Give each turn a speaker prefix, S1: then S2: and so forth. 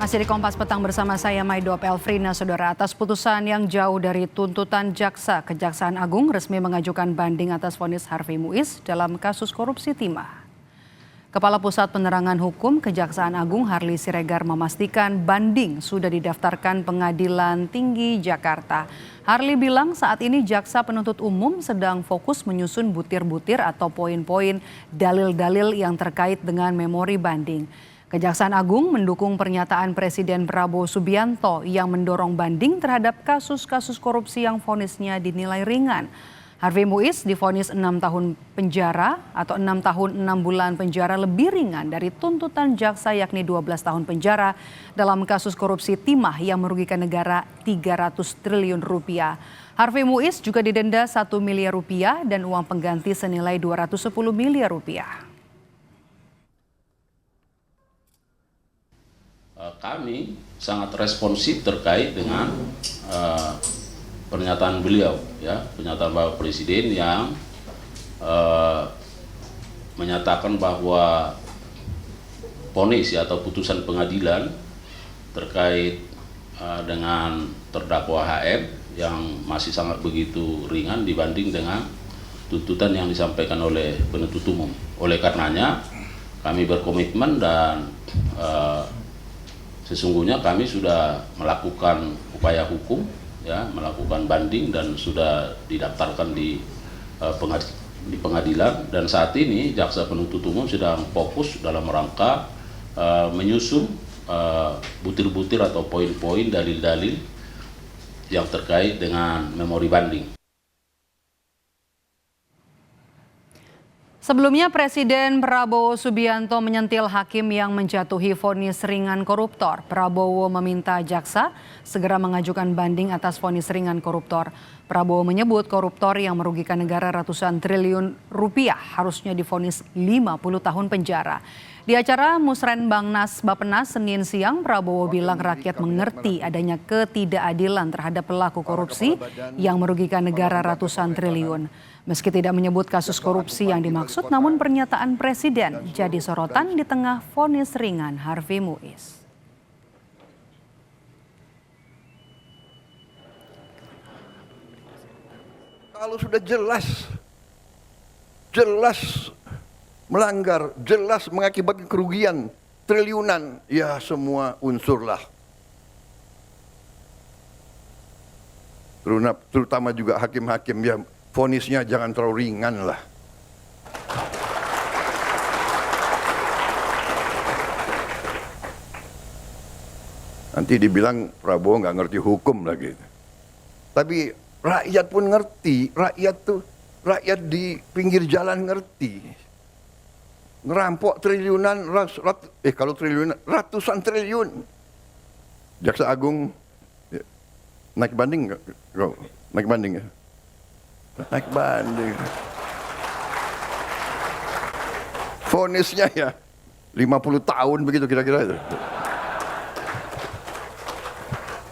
S1: Masih di Kompas Petang bersama saya Maido Elfrina, saudara. Atas putusan yang jauh dari tuntutan jaksa, Kejaksaan Agung resmi mengajukan banding atas vonis Harvey Muiz dalam kasus korupsi timah. Kepala Pusat Penerangan Hukum Kejaksaan Agung Harli Siregar memastikan banding sudah didaftarkan Pengadilan Tinggi Jakarta. Harli bilang saat ini jaksa penuntut umum sedang fokus menyusun butir-butir atau poin-poin dalil-dalil yang terkait dengan memori banding. Kejaksaan Agung mendukung pernyataan Presiden Prabowo Subianto yang mendorong banding terhadap kasus-kasus korupsi yang vonisnya dinilai ringan. Harvey Muiz divonis 6 tahun penjara atau 6 tahun 6 bulan penjara lebih ringan dari tuntutan jaksa yakni 12 tahun penjara dalam kasus korupsi timah yang merugikan negara 300 triliun rupiah. Harvey Muiz juga didenda 1 miliar rupiah dan uang pengganti senilai 210 miliar rupiah.
S2: Kami sangat responsif terkait dengan pernyataan beliau, ya, pernyataan Bapak Presiden yang menyatakan bahwa vonis atau putusan pengadilan terkait dengan terdakwa HM yang masih sangat begitu ringan dibanding dengan tuntutan yang disampaikan oleh penuntut umum. Oleh karenanya kami berkomitmen dan sesungguhnya kami sudah melakukan upaya hukum, ya, melakukan banding dan sudah didaftarkan di pengadilan, dan saat ini jaksa penuntut umum sedang fokus dalam rangka menyusun butir-butir atau poin-poin dalil-dalil yang terkait dengan memori banding.
S1: Sebelumnya Presiden Prabowo Subianto menyentil hakim yang menjatuhi vonis ringan koruptor. Prabowo meminta jaksa segera mengajukan banding atas vonis ringan koruptor. Prabowo menyebut koruptor yang merugikan negara ratusan triliun rupiah harusnya divonis 50 tahun penjara. Di acara Musrenbangnas Bappenas Senin siang, Prabowo bilang rakyat mengerti adanya ketidakadilan terhadap pelaku korupsi yang merugikan negara ratusan triliun. Meski tidak menyebut kasus korupsi yang dimaksud, namun pernyataan Presiden jadi sorotan di tengah vonis ringan Harvey Muiz.
S3: Kalau sudah jelas melanggar, jelas mengakibatkan kerugian triliunan, ya semua unsurlah. Terutama juga hakim-hakim, ya vonisnya jangan terlalu ringan lah. Nanti dibilang Prabowo nggak ngerti hukum lagi. Tapi rakyat pun ngerti, rakyat di pinggir jalan ngerti. Ngerampok triliunan, kalau triliunan, ratusan triliun. Jaksa Agung naik banding nggak? Naik banding ya? Naik banding. Vonisnya ya 50 tahun begitu kira-kira itu.